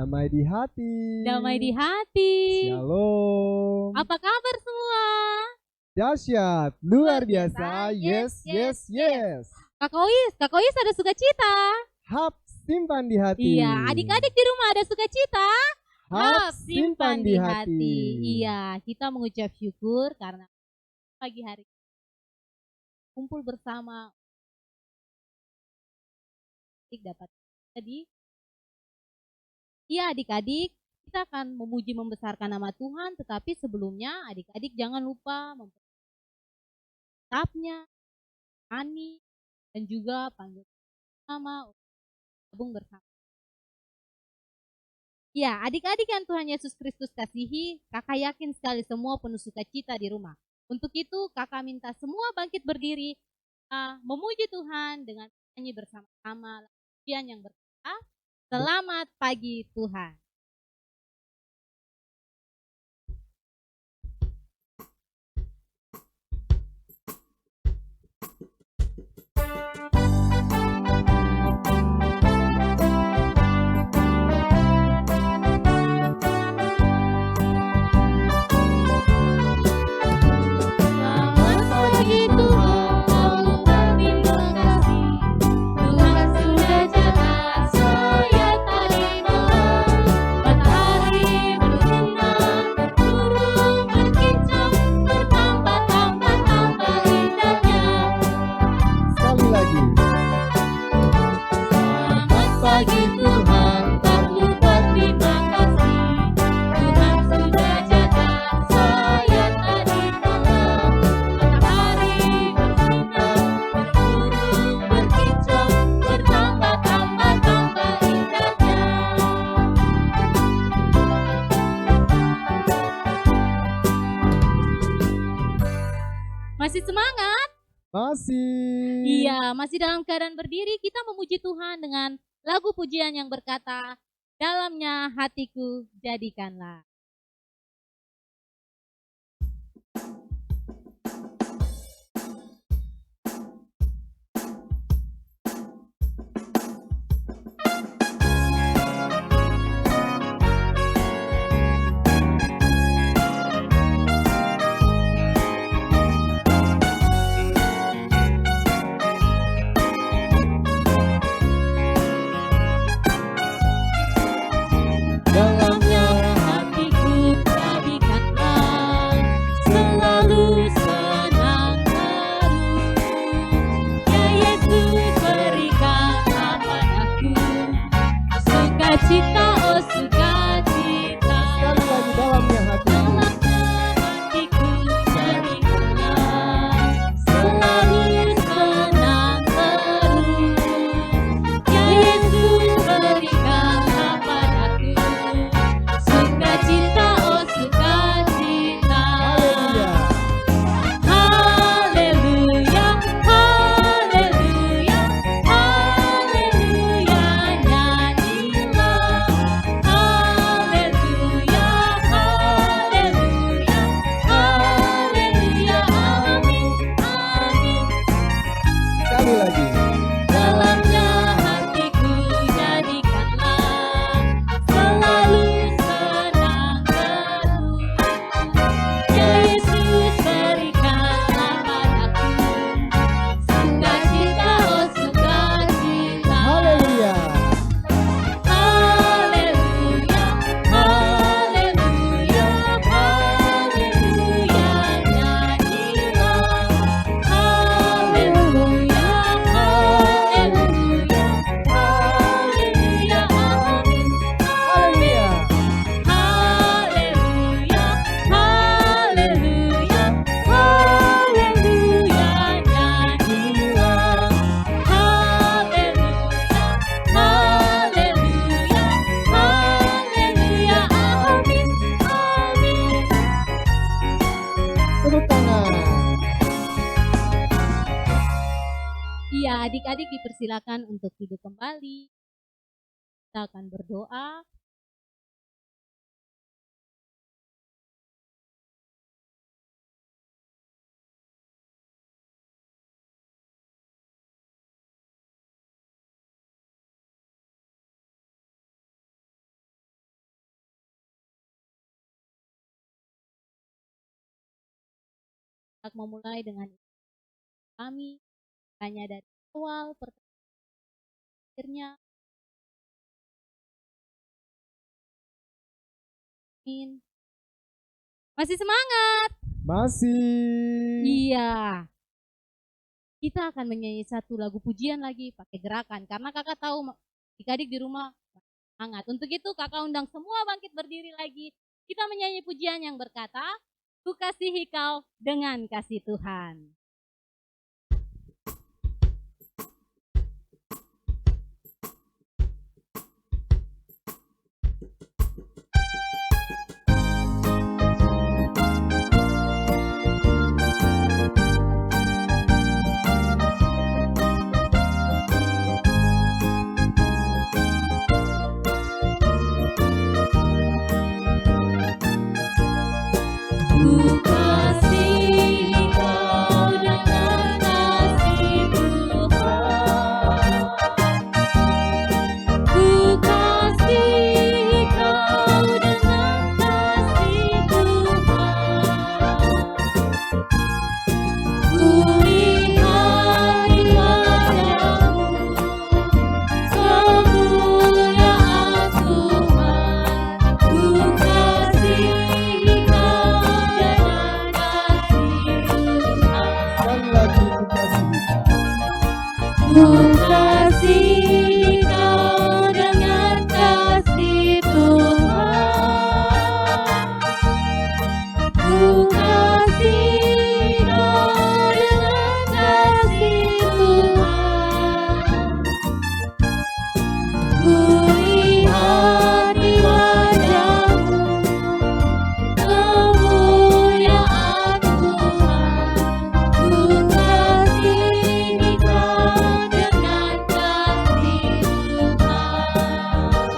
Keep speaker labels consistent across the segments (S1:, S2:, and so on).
S1: Damai di hati.
S2: Damai di hati.
S1: Shalom.
S2: Apa kabar semua?
S1: Dahsyat, luar biasa. Yes, yes, yes.
S2: Kak Kois ada sukacita.
S1: Hap simpan di hati.
S2: Iya, adik-adik di rumah ada sukacita.
S1: Hap simpan di hati.
S2: Iya, kita mengucap syukur karena pagi hari kumpul bersama dapat jadi. Iya adik-adik, kita akan memuji membesarkan nama Tuhan, tetapi sebelumnya adik-adik jangan lupa mempersiapnya, Ani, dan juga panggil nama gabung bersama. Ya, adik-adik yang Tuhan Yesus Kristus kasihi, kakak yakin sekali semua penuh sukacita di rumah. Untuk itu kakak minta semua bangkit berdiri, memuji Tuhan dengan nyanyi bersama-sama pujian yang berkata, selamat pagi Tuhan. Masih semangat?
S1: Masih.
S2: Iya, masih dalam keadaan berdiri kita memuji Tuhan dengan lagu pujian yang berkata, dalamnya hatiku jadikanlah. Adik-adik dipersilakan untuk duduk kembali. Kita akan berdoa. Kita memulai dengan kami hanya dari awal akhirnya. Amin. Masih semangat?
S1: Masih.
S2: Iya. Kita akan menyanyi satu lagu pujian lagi pakai gerakan karena kakak tahu adik-adik di rumah hangat. Untuk itu kakak undang semua bangkit berdiri lagi. Kita menyanyi pujian yang berkata, Ku kasihi kau dengan kasih Tuhan. Ku kasihi kau dengan kasih Tuhan. Ku kasihi kau dengan kasih Tuhan. Ku lihat di wajahmu kemuliaan Tuhan. Ku kasihi kau dengan kasih Tuhan.
S1: Sekali lagi ku kasihi kau.
S2: Ku kasihi kau dengan kasih Tuhan. Ku kasihi kau dengan kasih Tuhan. Ku lihat di wajahmu kemuliaan Tuhan. Ku kasihi kau dengan kasih Tuhan.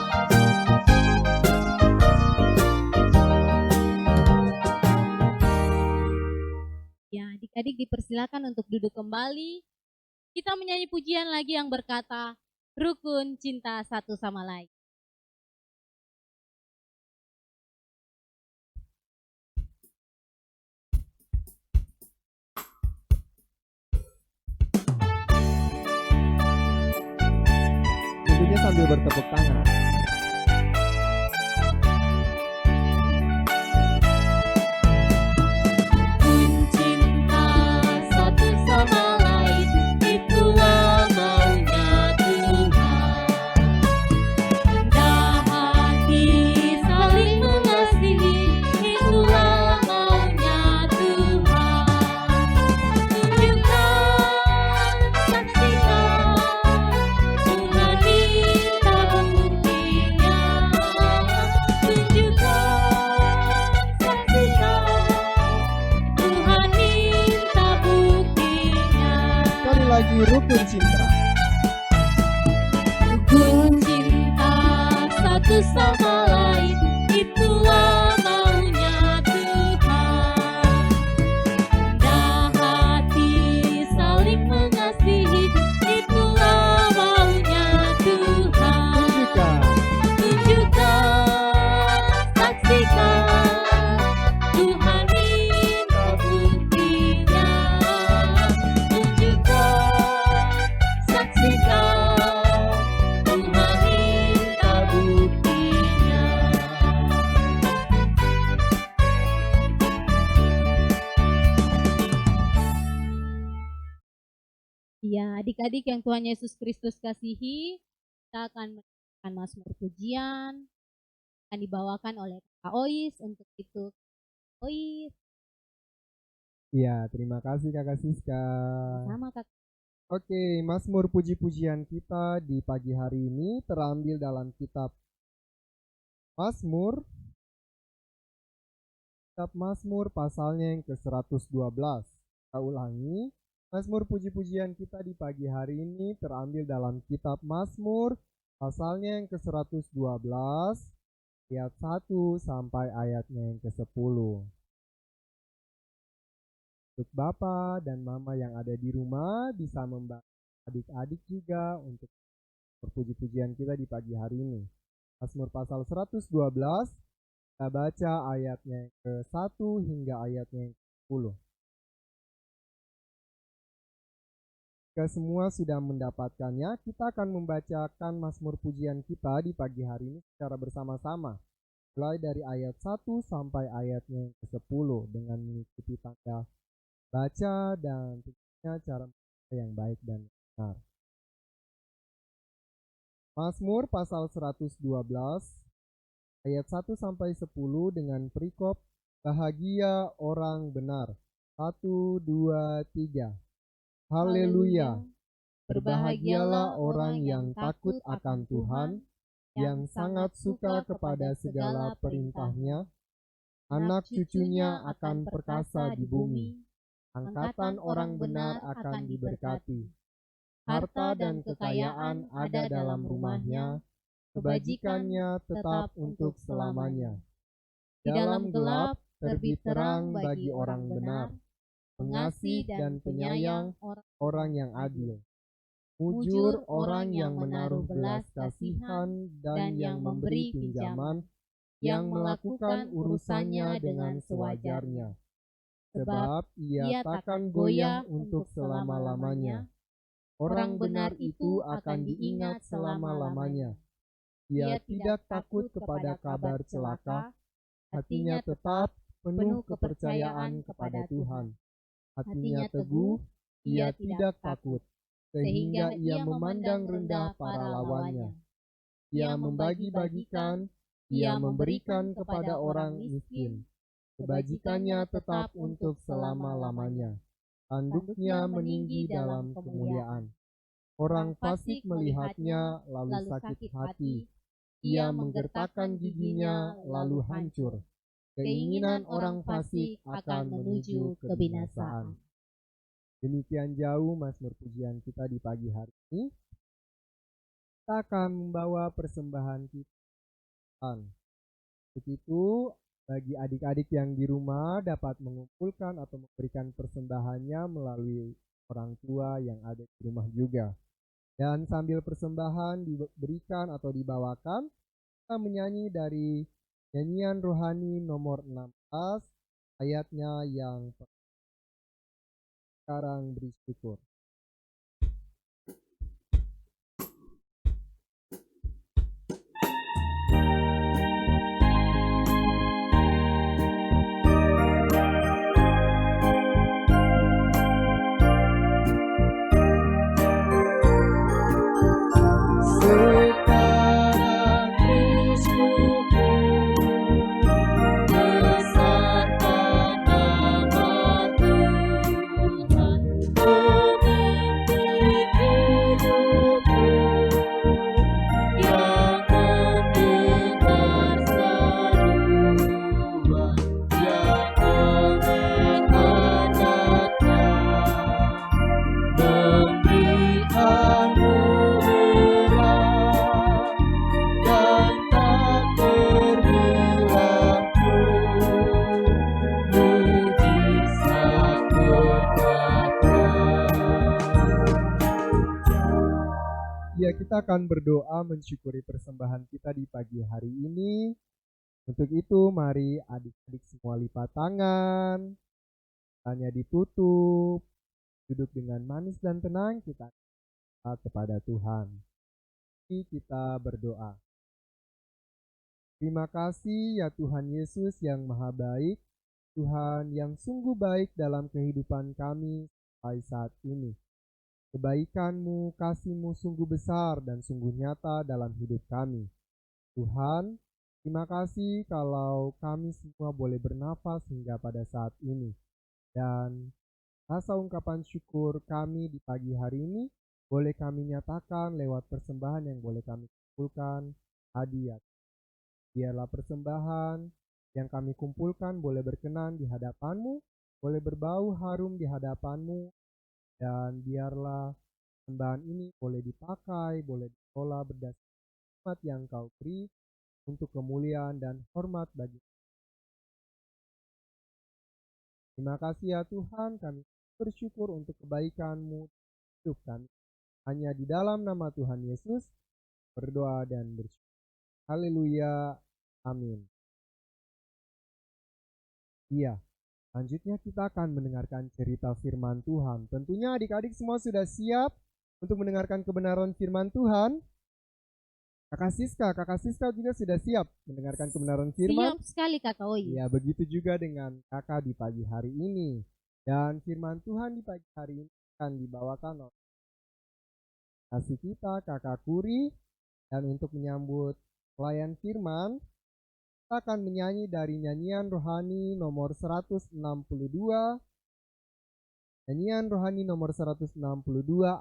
S2: Ya, adik-adik dipersilakan untuk duduk kembali. Kita menyanyi pujian lagi yang berkata, Rukun cinta satu sama lain.
S1: Tentunya sambil bertepuk tangan.
S2: Rukun cinta satu sama lain, itulah maunya Tuhan. Indah hati saling mengasihi, itulah maunya Tuhan. Tunjukkan, saksikan, Tuhan minta buktinya. Tunjukkan, saksikan, Tuhan minta buktinya.
S1: Sekali lagi rukun cinta.
S2: Rukun cinta satu sama lain, itulah maunya Tuhan. Indah hati saling mengasihi, itulah maunya Tuhan.
S1: Tunjukkan.
S2: Tunjukkan, saksikan, Tuhan minta buktinya. Tunjukkan, saksikan, Tuhan minta buktinya. Ya, adik-adik yang Tuhan Yesus Kristus kasihi, kita akan menyanyikan mazmur pujian, akan dibawakan oleh Kak Ois. Untuk itu, Ois,
S1: Iya, terima kasih Kakak Siska.
S2: sama Kak.
S1: Oke, Mazmur puji-pujian kita di pagi hari ini terambil dalam kitab Mazmur. Kitab Mazmur pasalnya yang ke-112. Kita ulangi, Mazmur puji-pujian kita di pagi hari ini terambil dalam kitab Mazmur pasalnya yang ke-112 ayat 1 sampai ayatnya yang ke-10. Untuk Bapak dan Mama yang ada di rumah bisa membantu adik-adik juga untuk perpuji-pujian kita di pagi hari ini. Mazmur pasal 112, kita baca ayatnya yang ke-1 hingga ayatnya yang ke-10. Jika semua sudah mendapatkannya, kita akan membacakan Mazmur pujian kita di pagi hari ini secara bersama-sama. Mulai dari ayat 1 sampai ayatnya yang ke-10 dengan mengikuti tanda baca dan tentunya cara membaca yang baik dan benar. Mazmur pasal 112 ayat 1 sampai 10 dengan perikop bahagia orang benar. 1, 2, 3. Haleluya. Berbahagialah orang yang takut akan Tuhan, yang sangat suka kepada segala perintah-Nya. Anak cucunya akan perkasa di bumi, angkatan orang benar akan diberkati. Harta dan kekayaan ada dalam rumahnya, kebajikannya tetap untuk selamanya. Di dalam gelap terbit terang bagi orang benar, pengasih dan penyayang orang yang adil. Mujur orang yang menaruh belas kasihan dan yang memberi pinjaman, yang melakukan urusannya dengan sewajarnya. Sebab ia takkan goyah untuk selama-lamanya. Orang benar itu akan diingat selama-lamanya. Ia tidak takut kepada kabar celaka, hatinya tetap penuh kepercayaan kepada Tuhan. Hatinya teguh, ia tidak takut, sehingga ia memandang rendah para lawannya. Ia membagi-bagikan, ia memberikan kepada orang miskin. Kebajikannya tetap untuk selama-lamanya. Tanduknya meninggi dalam kemuliaan. Orang fasik melihatnya lalu sakit hati. Ia menggertakkan giginya lalu hancur. Keinginan orang fasik akan menuju kebinasaan. Demikian jauh Mazmur pujian kita di pagi hari ini. Kita akan membawa persembahan kita. Begitu bagi adik-adik yang di rumah dapat mengumpulkan atau memberikan persembahannya melalui orang tua yang ada di rumah juga. Dan sambil persembahan diberikan atau dibawakan, kita menyanyi dari nyanyian rohani nomor 16, ayatnya yang sekarang bersyukur. Ya, kita akan berdoa mensyukuri persembahan kita di pagi hari ini. Untuk itu, mari adik-adik semua lipat tangan, hanya ditutup, duduk dengan manis dan tenang, kita kepada Tuhan. Kita berdoa. Terima kasih ya Tuhan Yesus yang maha baik, Tuhan yang sungguh baik dalam kehidupan kami sampai saat ini. Kebaikan-Mu, kasih-Mu sungguh besar dan sungguh nyata dalam hidup kami. Tuhan, terima kasih kalau kami semua boleh bernafas hingga pada saat ini. Dan rasa ungkapan syukur kami di pagi hari ini boleh kami nyatakan lewat persembahan yang boleh kami kumpulkan hadiah. Biarlah persembahan yang kami kumpulkan boleh berkenan di hadapan-Mu, boleh berbau harum di hadapan-Mu, dan biarlah persembahan ini boleh dipakai, boleh diolah berdasarkan hikmat yang Kau beri untuk kemuliaan dan hormat bagi. Terima kasih ya Tuhan, kami bersyukur untuk kebaikan-Mu hidup kami. Hanya di dalam nama Tuhan Yesus berdoa dan bersyukur. Haleluya, amin. Iya, Selanjutnya kita akan mendengarkan cerita firman Tuhan. Tentunya adik-adik semua sudah siap untuk mendengarkan kebenaran firman Tuhan. Kakak Siska juga sudah siap mendengarkan kebenaran firman?
S2: Siap sekali Kakak Oi.
S1: Ya, begitu juga dengan kakak di pagi hari ini. Dan firman Tuhan di pagi hari ini akan dibawakan oleh kasih kita, Kakak Kuri. Dan untuk menyambut pelayan firman, kita akan menyanyi dari nyanyian rohani nomor 162. Nyanyian rohani nomor 162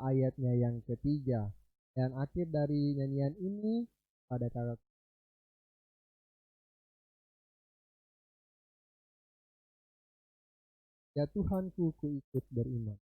S1: ayatnya yang ketiga. Dan akhir dari nyanyian ini pada kakak. Ya Tuhanku, ku ikut beriman.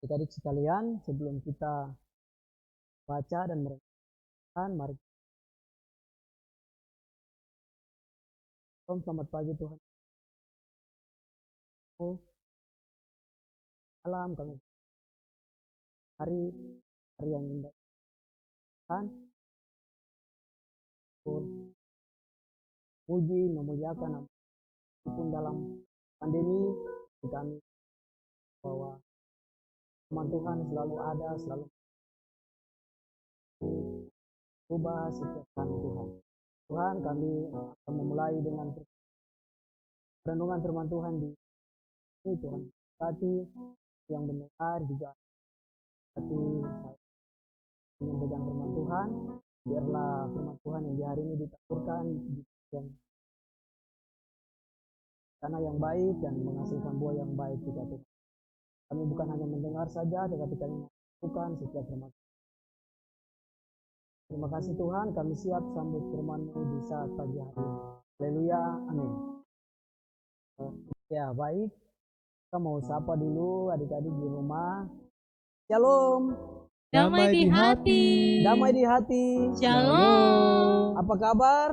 S3: Adik-adik sekalian, sebelum kita baca dan merenungkan, mari selamat pagi Tuhan. Malam kami hari yang indah kan, puji memuliakan pun dalam pandemi kami bahwa firman Tuhan selalu ada, selalu ubah setiap kami Tuhan. Tuhan, kami akan memulai dengan renungan firman Tuhan di ini Tuhan. Hati yang mendengar juga hati menyampaikan firman Tuhan. Biarlah firman Tuhan yang di hari ini ditaburkan di tanah yang baik dan menghasilkan buah yang baik juga Tuhan. Kami bukan hanya mendengar saja, tetapi kami melakukan setiap firman. Terima kasih Tuhan, kami siap sambut firman-Mu di saat pagi hari ini. Haleluya, amin. Ya baik, kita mau sapa dulu adik-adik di rumah. Shalom.
S2: Damai di hati.
S3: Damai di hati.
S2: Shalom.
S3: Apa kabar?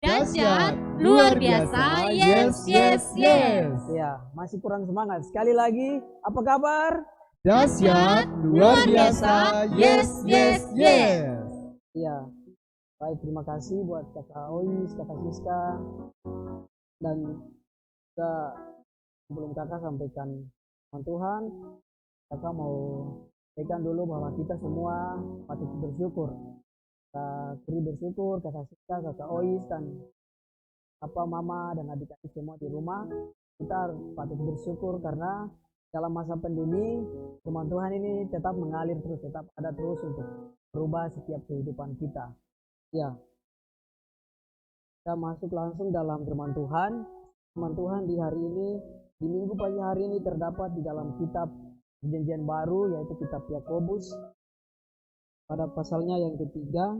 S2: Dahsyat, luar biasa. Yes, yes, yes.
S3: Ya, masih kurang semangat. Sekali lagi, apa kabar?
S1: Dahsyat, luar biasa. Yes, yes, yes.
S3: Ya, baik, terima kasih buat Kakak Ois, Kakak Siska, dan juga sebelum Kakak sampaikan firman Tuhan, Kakak mau sampaikan dulu bahwa kita semua patut bersyukur. Kakak Kri bersyukur, Kakak Siska, Kakak Ois, dan Mama dan adik-adik semua di rumah, kita patut bersyukur karena dalam masa pandemi, firman Tuhan ini tetap mengalir terus, tetap ada terus untuk berubah setiap kehidupan kita. Ya, kita masuk langsung dalam firman Tuhan. Firman Tuhan di hari ini, di minggu pagi hari ini terdapat di dalam kitab Perjanjian Baru, yaitu kitab Yakobus, pada pasalnya yang ketiga,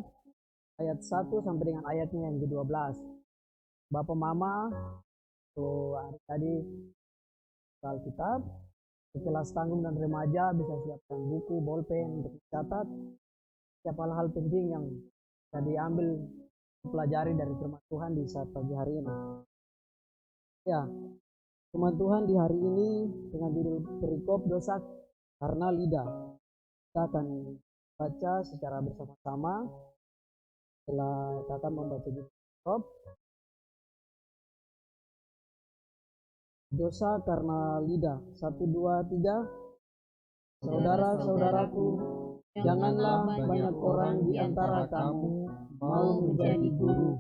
S3: ayat 1 sampai dengan ayatnya yang ke-12. Bapak Mama, hari tadi Alkitab, kelas tanggung dan remaja bisa siapkan buku, bolpen untuk mencatat setiap hal-hal penting yang bisa diambil, pelajari dari firman Tuhan di saat pagi hari ini. Ya, firman Tuhan di hari ini dengan judul perikop dosa karena lidah. Kita akan baca secara bersama-sama. Setelah kita akan membaca perikop dosa karena lidah. 1, 2, 3. Saudara-saudaraku, janganlah banyak orang di antara kamu mau menjadi guru,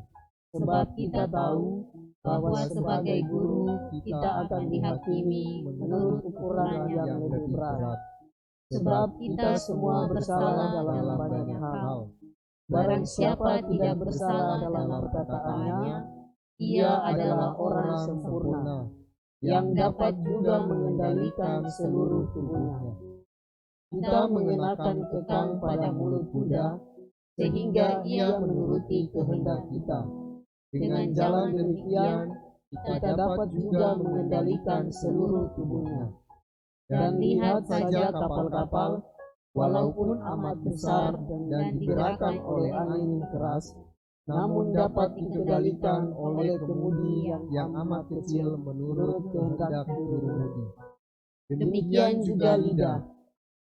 S3: sebab kita tahu
S2: bahwa sebagai guru kita akan dihakimi menurut ukuran yang lebih berat. Sebab kita semua bersalah dalam banyak hal. Barang siapa tidak bersalah dalam perkataannya, ia adalah orang sempurna, yang dapat juga mengendalikan seluruh tubuhnya. Kita mengenakan kekang pada mulut kuda, sehingga ia menuruti kehendak kita. Dengan jalan demikian, kita dapat juga mengendalikan seluruh tubuhnya. Dan lihat saja kapal-kapal, walaupun amat besar dan digerakkan oleh angin keras, namun dapat dikendalikan oleh kemudi yang amat kecil menurut kehendak kemudi. Demikian juga lidah,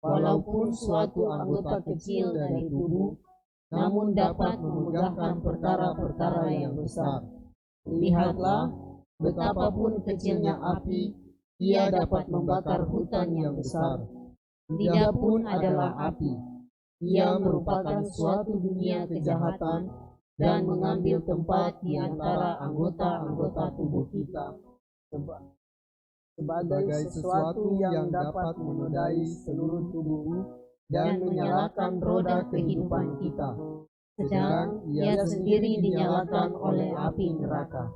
S2: walaupun suatu anggota kecil dari tubuh, namun dapat memegahkan perkara-perkara yang besar. Lihatlah, betapapun kecilnya api, ia dapat membakar hutan yang besar. Lidah pun adalah api. Ia merupakan suatu dunia kejahatan dan mengambil tempat di antara anggota-anggota tubuh kita
S1: sebagai sesuatu yang dapat menodai seluruh tubuh dan menyalakan roda kehidupan kita,
S2: sedang ia sendiri dinyalakan oleh api neraka.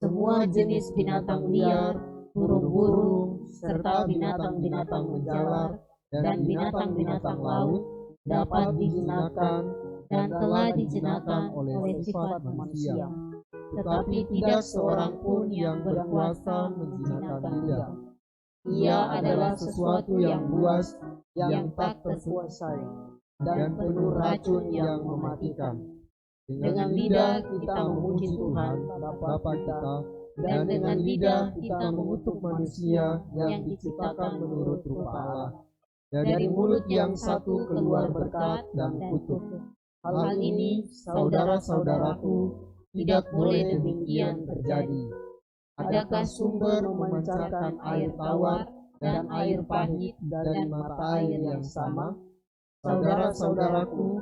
S2: Semua jenis binatang liar, burung-burung, serta binatang-binatang menjalar, dan binatang-binatang laut dapat dijinakan dan telah dijinakan oleh sifat manusia. Tetapi tidak seorang pun yang berkuasa menjinakkan lidah. Ia adalah sesuatu yang buas, yang tak terkuasai, dan penuh racun yang mematikan. Dengan lidah kita memuji Tuhan Bapa kita, dan dengan lidah kita mengutuk manusia yang diciptakan menurut rupa Allah. Dari mulut yang satu keluar berkat dan kutuk. Hal ini, saudara-saudaraku, tidak boleh demikian terjadi. Adakah sumber memancarkan air tawar dan air pahit dari mata air yang sama? Saudara-saudaraku,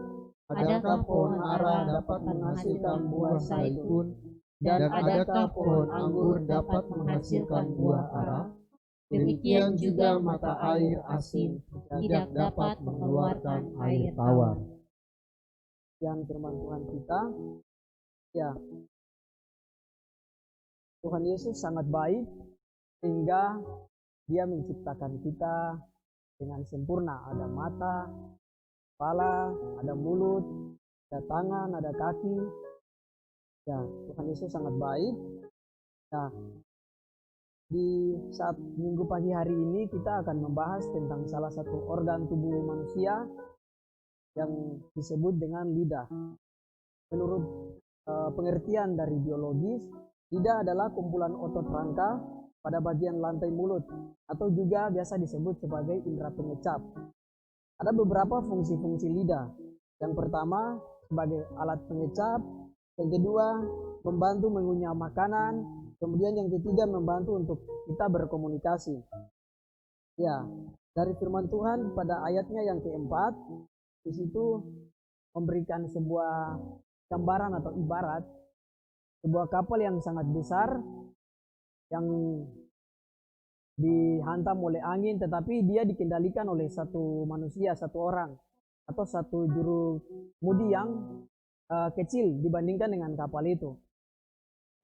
S2: adakah pohon ara dapat menghasilkan buah zaitun, dan adakah pohon anggur dapat menghasilkan buah ara? Demikian juga mata air asin tidak dapat mengeluarkan air tawar.
S3: Yang firman Tuhan kita, ya, Tuhan Yesus sangat baik sehingga Dia menciptakan kita dengan sempurna. Ada mata, kepala, ada mulut, ada tangan, ada kaki. Ya, Tuhan Yesus sangat baik. Nah, di saat minggu pagi hari ini kita akan membahas tentang salah satu organ tubuh manusia yang disebut dengan lidah. Menurut pengertian dari biologis, lidah adalah kumpulan otot rangka pada bagian lantai mulut atau juga biasa disebut sebagai indera pengecap. Ada beberapa fungsi-fungsi lidah. Yang pertama sebagai alat pengecap, yang kedua membantu mengunyah makanan, kemudian yang ketiga membantu untuk kita berkomunikasi. Ya, dari firman Tuhan pada ayatnya yang keempat, di situ memberikan sebuah gambaran atau ibarat sebuah kapal yang sangat besar yang dihantam oleh angin, tetapi dia dikendalikan oleh satu manusia, satu orang atau satu juru mudi yang kecil dibandingkan dengan kapal itu.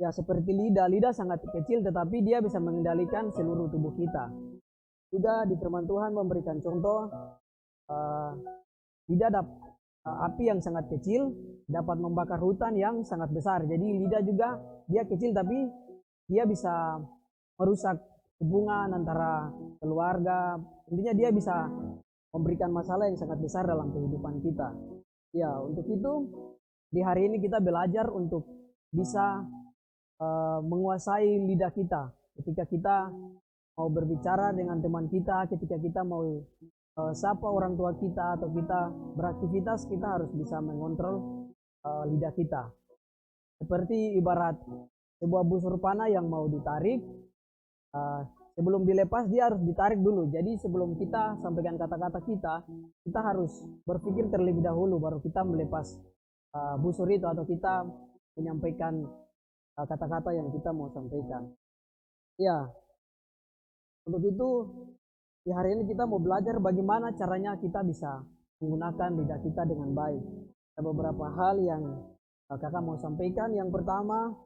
S3: Ya, seperti lidah sangat kecil tetapi dia bisa mengendalikan seluruh tubuh kita. Juga di firman Tuhan memberikan contoh lidah api yang sangat kecil dapat membakar hutan yang sangat besar. Jadi lidah juga dia kecil tapi dia bisa merusak hubungan antara keluarga. Intinya dia bisa memberikan masalah yang sangat besar dalam kehidupan kita. Ya, untuk itu di hari ini kita belajar untuk bisa menguasai lidah kita. Ketika kita mau berbicara dengan teman kita, ketika kita mau sapa orang tua kita atau kita beraktivitas, kita harus bisa mengontrol lidah kita. Seperti ibarat sebuah busur panah yang mau ditarik, sebelum dilepas dia harus ditarik dulu. Jadi sebelum kita sampaikan kata-kata kita harus berpikir terlebih dahulu baru kita melepas busur itu atau kita menyampaikan kata-kata yang kita mau sampaikan. Ya, untuk itu di hari ini kita mau belajar bagaimana caranya kita bisa menggunakan lidah kita dengan baik. Ada beberapa hal yang kakak mau sampaikan. Yang pertama,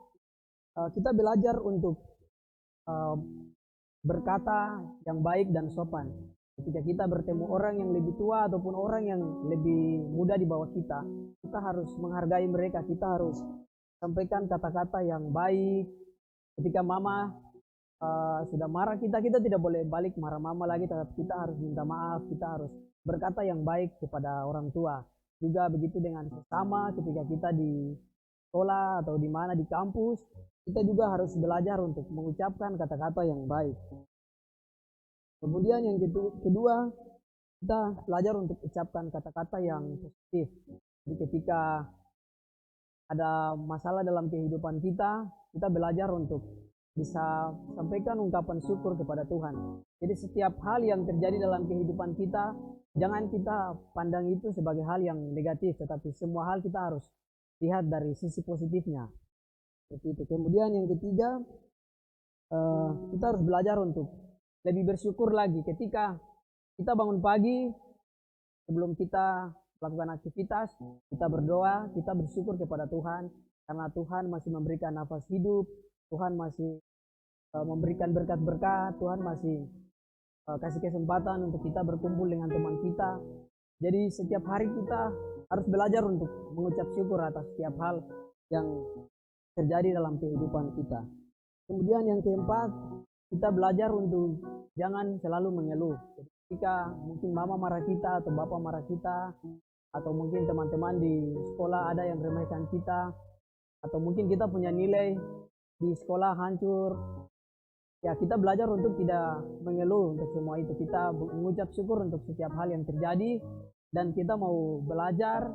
S3: kita belajar untuk berkata yang baik dan sopan. Ketika kita bertemu orang yang lebih tua ataupun orang yang lebih muda di bawah kita, kita harus menghargai mereka. Kita harus sampaikan kata-kata yang baik. Ketika mama sudah marah kita tidak boleh balik marah mama lagi, tetapi kita harus minta maaf, kita harus berkata yang baik kepada orang tua. Juga begitu dengan sesama, ketika kita di sekolah atau di mana di kampus, kita juga harus belajar untuk mengucapkan kata-kata yang baik. Kemudian yang kedua, kita belajar untuk ucapkan kata-kata yang positif. Jadi ketika ada masalah dalam kehidupan kita, kita belajar untuk bisa sampaikan ungkapan syukur kepada Tuhan. Jadi setiap hal yang terjadi dalam kehidupan kita, jangan kita pandang itu sebagai hal yang negatif, tetapi semua hal kita harus lihat dari sisi positifnya. Seperti itu. Kemudian yang ketiga, kita harus belajar untuk lebih bersyukur lagi ketika kita bangun pagi. Sebelum kita melakukan aktivitas, kita berdoa, kita bersyukur kepada Tuhan karena Tuhan masih memberikan nafas hidup, Tuhan masih memberikan berkat-berkat, Tuhan masih kasih kesempatan untuk kita berkumpul dengan teman kita. Jadi setiap hari kita harus belajar untuk mengucap syukur atas setiap hal yang terjadi dalam kehidupan kita. Kemudian yang keempat, kita belajar untuk jangan selalu mengeluh. Jadi ketika mungkin mama marah kita atau bapak marah kita, atau mungkin teman-teman di sekolah ada yang remehkan kita, atau mungkin kita punya nilai di sekolah hancur, ya kita belajar untuk tidak mengeluh untuk semua itu. Kita mengucap syukur untuk setiap hal yang terjadi, dan kita mau belajar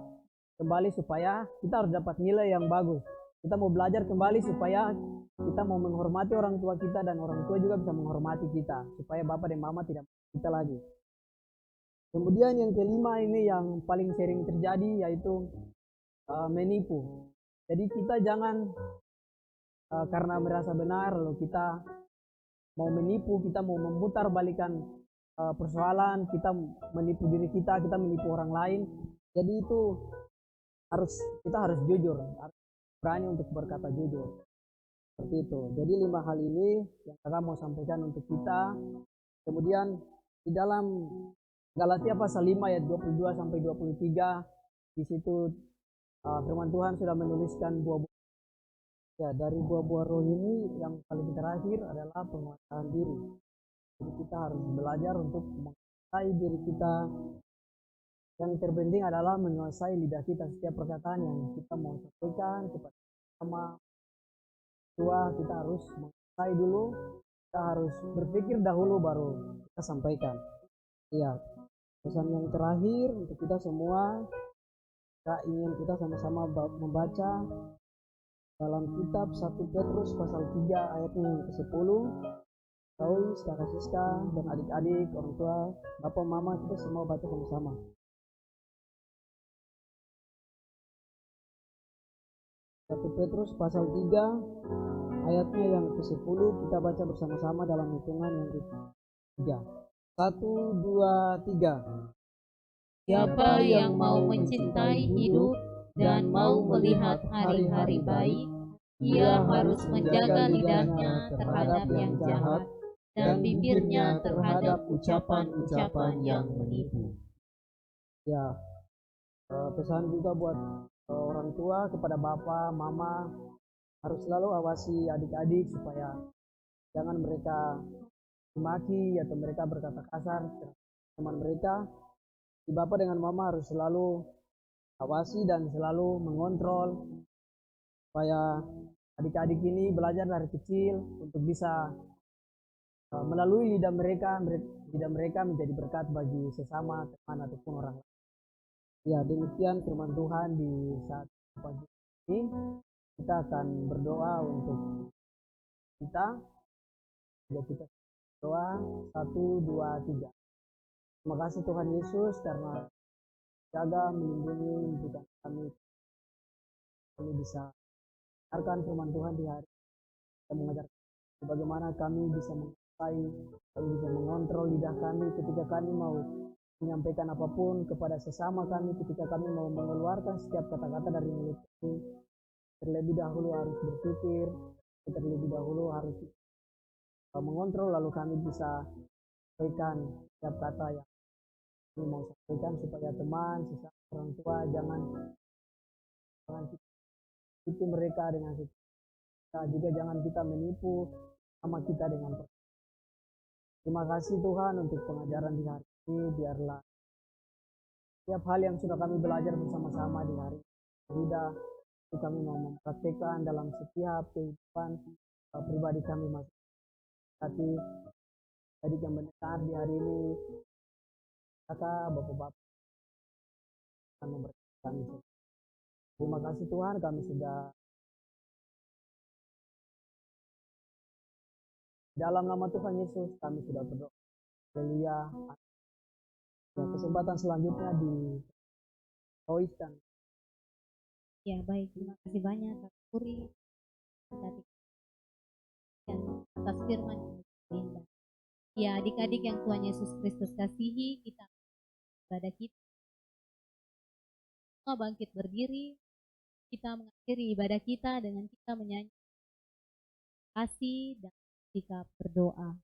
S3: kembali supaya kita harus dapat nilai yang bagus. Kita mau belajar kembali supaya kita mau menghormati orang tua kita, dan orang tua juga bisa menghormati kita, supaya bapak dan mama tidak kita lagi. Kemudian yang kelima ini yang paling sering terjadi, yaitu menipu. Jadi kita jangan karena merasa benar lalu kita mau menipu, kita mau memutar balikan persoalan, kita menipu diri kita menipu orang lain. Jadi itu kita harus jujur, harus berani untuk berkata jujur. Seperti itu. Jadi 5 hal ini yang kakak mau sampaikan untuk kita. Kemudian di dalam Galatia pasal 5 ayat 22 sampai 23, di situ firman Tuhan sudah menuliskan buah-buah. Ya, dari buah-buah roh ini yang paling terakhir adalah penguasaan diri. Jadi kita harus belajar untuk menguasai diri kita. Yang terpenting adalah menguasai lidah kita. Setiap perkataan yang kita mau sampaikan kepada sama tua, kita harus menguasai dulu. Kita harus berpikir dahulu baru kita sampaikan. Iya. Pesan yang terakhir untuk kita semua, kita ingin kita sama-sama membaca dalam kitab 1 Petrus pasal 3 ayatnya yang ke-10. Tahu, kakak Siska dan adik-adik, orang tua, bapak, mama, kita semua baca sama-sama. 1 Petrus pasal 3 ayatnya yang ke-10, kita baca bersama-sama dalam hitungan yang ke-3. 1, 2, 3.
S2: Siapa yang mau mencintai hidup dan mau melihat hari-hari baik, ia harus menjaga lidahnya terhadap yang jahat dan bibirnya terhadap ucapan-ucapan yang menipu.
S3: Ya, pesan juga buat orang tua kepada bapak, mama, harus selalu awasi adik-adik supaya jangan mereka memaki atau mereka berkata kasar ke teman mereka. Si bapak dengan mama harus selalu awasi dan selalu mengontrol supaya adik-adik ini belajar dari kecil untuk bisa melalui lidah mereka menjadi berkat bagi sesama teman ataupun orang lain. Ya, demikian firman Tuhan di saat pagi ini. Kita akan berdoa untuk kita. Kita berdoa 1, 2, 3. Terima kasih Tuhan Yesus karena jaga, melindungi, memberikan kami bisa mendengarkan firman Tuhan di hari kita mengajar bagaimana kami bisa menguasai, kami bisa mengontrol lidah kami ketika kami mau menyampaikan apapun kepada sesama kami, ketika kami mau mengeluarkan setiap kata-kata dari mulut kami. Terlebih dahulu harus berpikir, terlebih dahulu harus mengontrol, lalu kami bisa sampaikan setiap kata yang kami mau sampaikan supaya teman, sesama orang tua jangan ikuti mereka dengan kita, juga jangan kita menipu sama kita dengan. Terima kasih Tuhan untuk pengajaran di hari ini. Biarlah setiap hal yang sudah kami belajar bersama-sama di hari ini kami mau mempraktikkan dalam setiap kehidupan pribadi kami masing. Hati tadi yang mendengar di hari ini, kata Bapak-Bapak akan memberkati kami. Terima kasih Tuhan, kami sudah dalam nama Tuhan Yesus kami sudah berdoa. Haleluya. Kesempatan selanjutnya di Rois dan
S2: Ya baik, terima kasih banyak Kak Puri dan atas firman yang indah. Ya adik-adik yang Tuhan Yesus Kristus kasihi, kita ibadah kita semua bangkit berdiri, kita mengakhiri ibadah kita dengan kita menyanyi kasih dan sikap berdoa.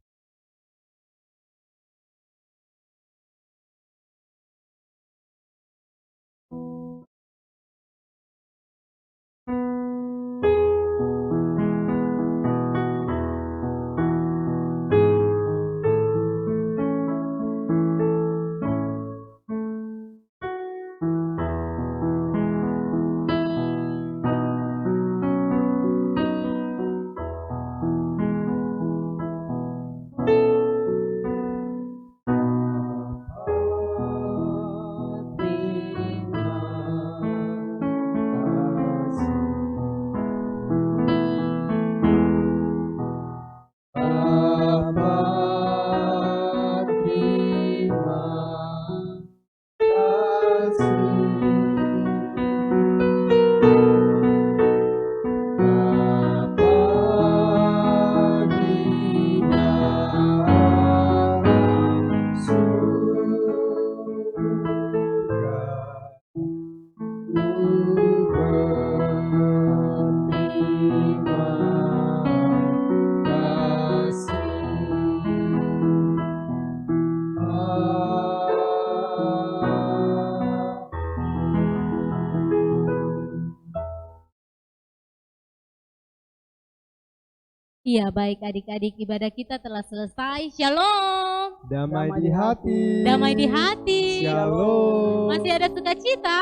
S2: Iya baik adik-adik, ibadah kita telah selesai. Shalom.
S1: Damai di hati.
S2: Damai di hati.
S1: Shalom.
S2: Masih ada sukacita?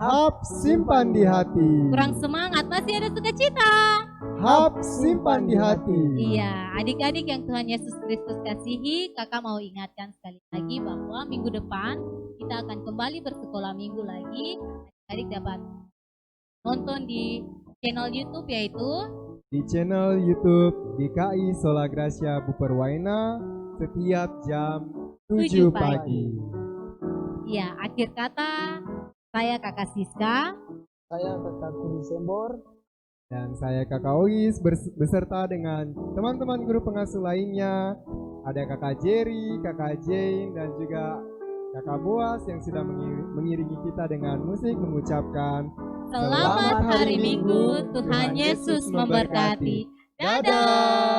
S1: Hap simpan di hati.
S2: Kurang semangat, masih ada sukacita?
S1: Hap simpan di hati.
S2: Iya, adik-adik yang Tuhan Yesus Kristus kasihi, kakak mau ingatkan sekali lagi bahwa minggu depan kita akan kembali bersekolah minggu lagi. Adik-adik dapat nonton di channel YouTube yaitu
S1: di channel YouTube GKI Sola Gracia Buperwaina setiap jam 7 pagi.
S2: Ya, akhir kata saya Kakak Siska,
S3: saya Kakak Kuri Sembor,
S1: dan saya Kakak Ois beserta dengan teman-teman guru pengasuh lainnya. Ada Kakak Jerry, Kakak Jane, dan juga Kakak Boas yang sudah mengiringi kita dengan musik mengucapkan
S2: Selamat hari Minggu, Tuhan Yesus memberkati. Dadah.